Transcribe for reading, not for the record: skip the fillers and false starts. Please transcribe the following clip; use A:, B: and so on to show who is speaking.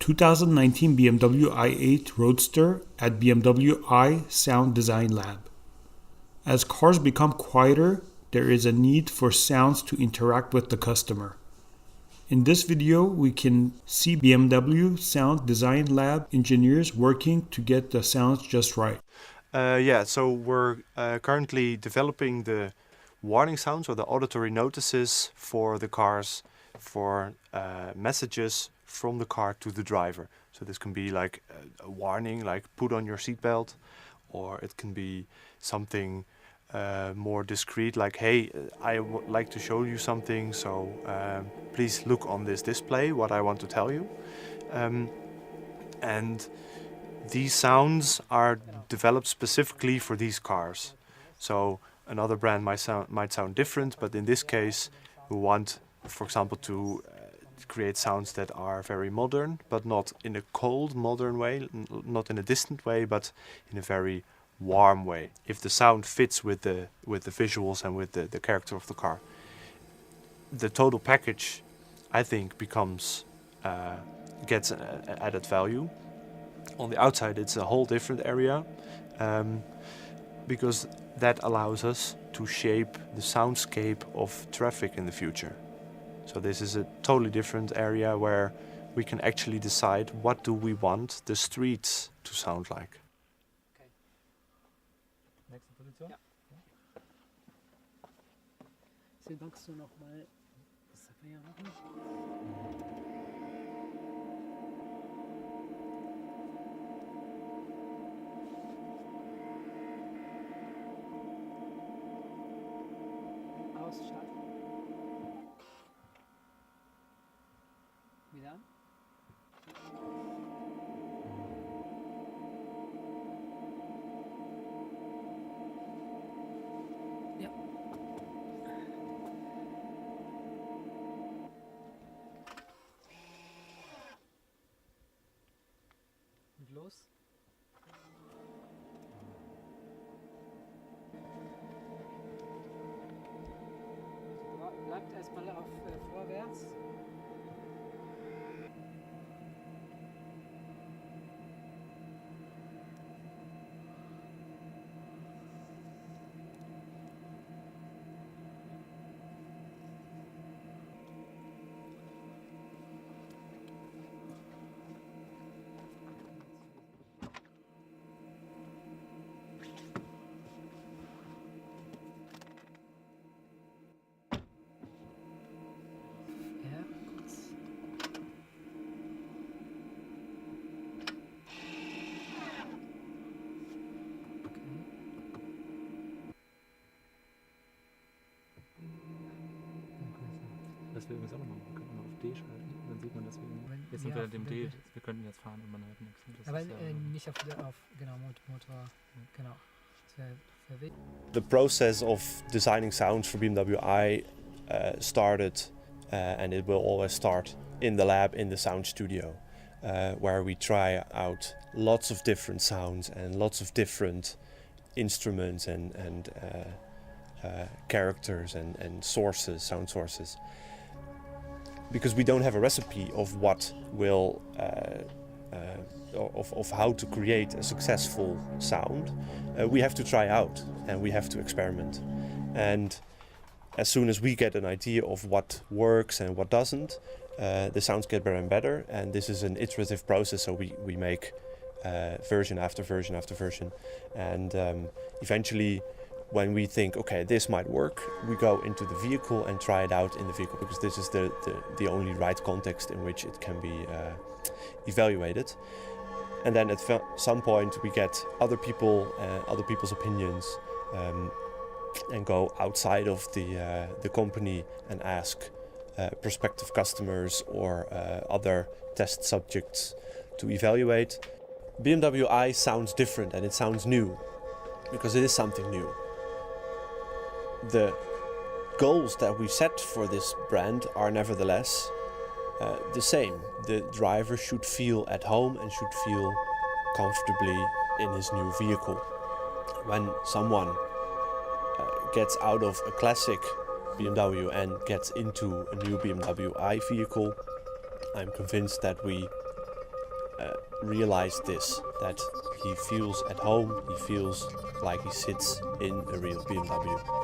A: 2019 BMW i8 Roadster at BMW I Sounddesign Lab. As cars become quieter, there is a need for sounds to interact with the customer. In this video, we can see BMW Sounddesign Lab engineers working to get the sounds just right.
B: So we're currently developing the warning sounds or the auditory notices for the cars for messages from the car to the driver. So this can be like a warning, like put on your seatbelt, or it can be something more discreet, like, hey, I would like to show you something, so please look on this display what I want to tell you. And these sounds are developed specifically for these cars. So another brand might sound different, but in this case we want, for example, to create sounds that are very modern, but not in a cold modern way, not in a distant way, but in a very warm way. If the sound fits with the visuals and with the character of the car, the total package, I think, gets an added value. On the outside, it's a whole different area, because that allows us to shape the soundscape of traffic in the future. So this is a totally different area where we can actually decide what do we want the streets to sound like.
C: Okay. Nächste Position? Ja. Magst du noch mal das näher machen? Ausschalten. Wieder an. Ja. Und los. Bleibt erstmal auf vorwärts.
D: Das wir übrigens auch noch machen. Wir könnten mal auf D schalten, dann sieht man, dass wir jetzt sind wir an dem D, wir könnten jetzt fahren und man hört nichts. Das
C: Aber
D: ist
C: nicht auf genau, Motor, genau. Das wäre
B: The process of designing sounds for BMW I started, and it will always start in the lab, in the sound studio, where we try out lots of different sounds and lots of different instruments and characters and sources, sound sources. Because we don't have a recipe of what will, of how to create a successful sound. We have to try out and we have to experiment. And as soon as we get an idea of what works and what doesn't, the sounds get better and better. And this is an iterative process, so we make version after version after version. And eventually, when we think, okay, this might work, we go into the vehicle and try it out in the vehicle, because this is the only right context in which it can be evaluated. And then at some point we get other people's opinions, and go outside of the company and ask prospective customers or other test subjects to evaluate. BMW I sounds different and it sounds new, because it is something new. The goals that we set for this brand are nevertheless the same. The driver should feel at home and should feel comfortably in his new vehicle. When someone gets out of a classic BMW and gets into a new BMW i vehicle, I'm convinced that we realize this, that he feels at home, he feels like he sits in a real BMW.